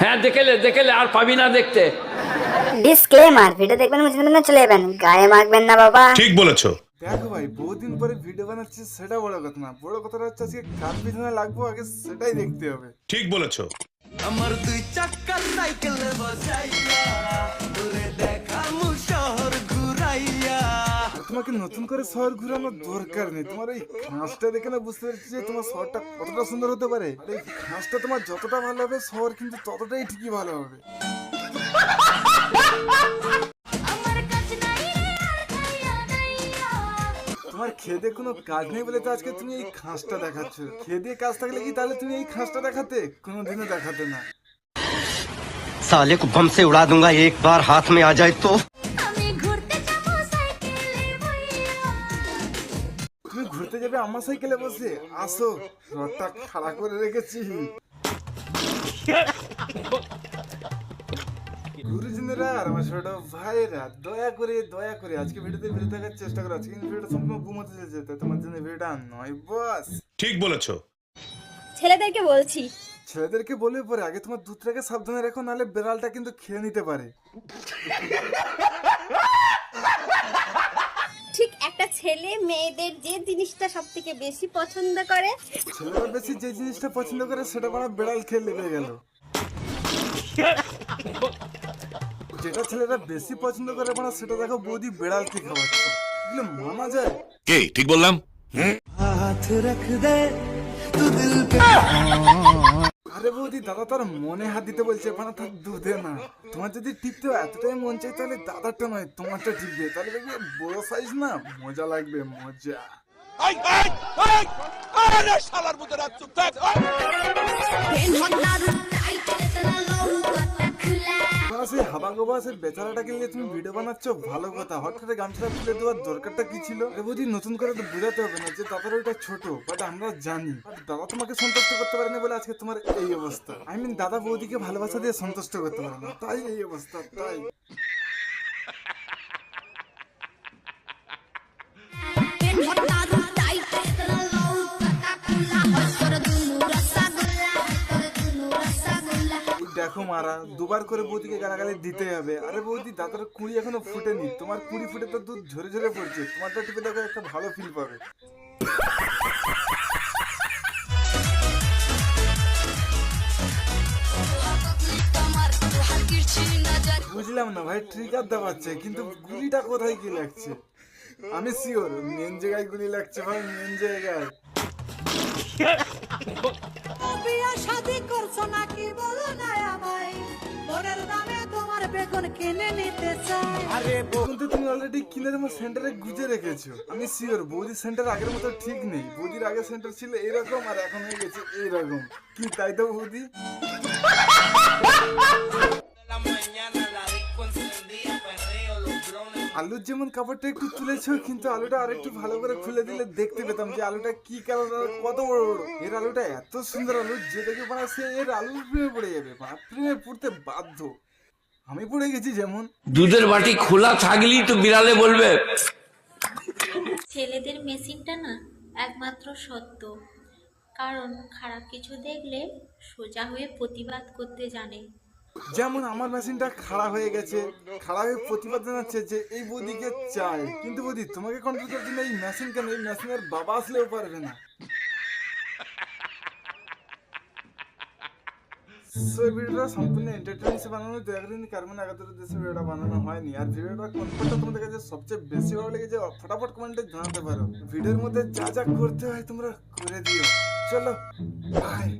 হ্যাঁ দেখে আর পাবি না দেখতে। ডিসক্লেমার, ভিডিও দেখবেন মুছে না চলে যাবেন, গায়ে মাখবেন না বাবা। ঠিক বলেছো। দেখো ভাই, বহুদিন পরে ভিডিও বানাচ্ছি সেটা বড় কথা না, বড় কথাটা হচ্ছে আজকে কার পিছনে লাগবো আগে সেটাই দেখতে হবে। ঠিক বলেছো। আমার দুই চাক্কা সাইকেলে বসাইয়া দূরে দেখামু শহর ঘুরাইয়া। তোমাকে নতুন করে শহর ঘুরানোর দরকার নেই, তোমার এই ঘাসটা দেখে না বুঝতে পারছি যে তোমার শহরটা কতটা সুন্দর হতে পারে। আর এই ঘাসটা তোমার যতটা ভালো হবে শহর কিন্তু ততটাই ঠিকই ভালো হবে। তোমার খেদে কোনো কাজ নেই বলে তো আজকে তুমি এই ঘাসটা দেখাচ্ছ। খেদে কাজ থাকলে কি তাহলে তুমি এই ঘাসটা দেখাতে? কোনোদিনও দেখাতে না। साले को बम से उड़ा दूंगा एक बार हाथ में आ जाए तो। তুমি ঘুরতে যাবে আমার সাইকেলে বসে? আসো, রথটা খাড়া করে রেখেছি। গুরুজনেরা আর আমার ছোট ভাইরা দয়া করে আজকে ভিডিওতে বেরিয়ে থাকার চেষ্টা করো। আজকে ভিডিওটা সম্পূর্ণ ঘুমাতে চলেছে, তাই তোমার জন্য ভিডিওটা নয় বস। ঠিক বলেছো। ছেলেদেরকে বলছি, ছেলেদেরকে বলবে পরে, আগে তোমার দুধটাকে সাবধানে রেখো, নাহলে বেড়ালটা কিন্তু খেয়ে নিতে পারে। ঠিক একটা ছেলে মেয়েদের যে জিনিসটা সব থেকে বেশি পছন্দ করে, ছেলেরা বেশি যে জিনিসটা পছন্দ করে সেটা বানা বেড়াল খেয়ে লেগে গেল। যেটা ছেলেরা বেশি পছন্দ করে বানা সেটা দেখো বৌদি বেড়ালকে খাওয়াচ্ছে। এগুলো মানা যায়? কে ঠিক বললাম? হাত রাখ দে তু দিল পে। আরে বৌদি, দাদা তার মনে হাত দিতে বলছে, বানা তার দুধে না। তোমার যদি টিপতে এতটাই মন চাই তাহলে দাদারটা নয় তোমারটা টিপবে, তাহলে দেখবে বড় সাইজ না, মজা লাগবে মজা। সেই হাবা গোবা সেই বেচারাটাকে নিয়ে তুমি ভিডিও বানাচ্ছ ভালো কথা, হঠাৎ গামছাটা খুলে দেওয়ার দরকারটা কি ছিল? বুঝি নতুন করে তো বোঝাতে হবে না যে দাদার ওইটা ছোট, বাট আমরা জানি দাদা তোমাকে সন্তুষ্ট করতে পারেনি বলে আজকে তোমার এই অবস্থা। আই মিন দাদা বৌদিকে ভালোবাসা দিয়ে সন্তুষ্ট করতে পারে না, তাই এই অবস্থা। তাই দেখো মারা, দুবার করে বৌদিকে গালাগালি দিতে হবে। আরে বৌদি, দাদার কুড়ি এখনো ফুটেনি, তোমার কুড়ি ফুটে তো দুধ ঝরে ঝরে পড়ছে। তোমারটা টিপে দেখো, একটা ভালো ফিল পাবে। বুঝলাম না ভাই, ট্রিগার দেওয়াচ্ছে কিন্তু গুলিটা কোথায় কি লাগছে? আমি শিওর মেন জায়গায় গুলি লাগছে ভাই, মেন জায়গায়। বিয়া শাদি করছো নাকি বলো না আমায়, বোনের দামে তোমার বেগুন কিনে নিতে চাই। আরে কিন্তু তুমি অলরেডি কিনে তোমার সেন্টারে গুজে রেখেছো। আমি শিওর বৌদির সেন্টার আগের মতো ঠিক নেই। বৌদির আগের সেন্টার ছিল এইরকম আর এখন হয়ে গেছে এইরকম। কি তাই তো বৌদি? আলুর যেমন কাপড়টা একটু তুলেছো, কিন্তু আলুটা আর একটু ভালো করে খুলে দিলে দেখতে পেতাম যে আলুটা কি কালার, কত বড় বড়। এর আলুটা এত সুন্দর আলু, যে দেখে বানা সে এর আলুর প্রেমে পড়ে যাবে, প্রেমে পড়তে বাধ্য। আমি পড়ে গেছি যেমন। দুধের বাটি খোলা থাকলেই তো বিড়ালে বলবে। ছেলেদের মেশিনটা না একমাত্র সত্য, কারণ খারাপ কিছু দেখলে সোজা হয়ে প্রতিবাদ করতে জানে। যেমন আমার মেশিনটা খারাপ হয়ে গেছে, খারাপ হয়ে প্রতিবাদ জানাচ্ছে যে এই বৌদিকে চাই, কিন্তু বৌদি তোমাকে কন্ট্রোল করার জন্য এই মেশিন কেন? এই মেশিনের বাবা আসলেও পারবে না। ভিডিওটা সম্পূর্ণ এন্টারটেইনমেন্ট হিসেবে বানানো, দয়া করে কারণ আগাদের দেশে ভিডিওটা বানানো হয়নি। আর ভিডিওটা কোনটা তোমাদের কাছে সবচেয়ে বেশি ভালো লেগেছে ফটাফট কমেন্টে জানাতে পারো। ভিডিওর মধ্যে যা যা করতে হয় তোমরা করে দিও। চলো বাই।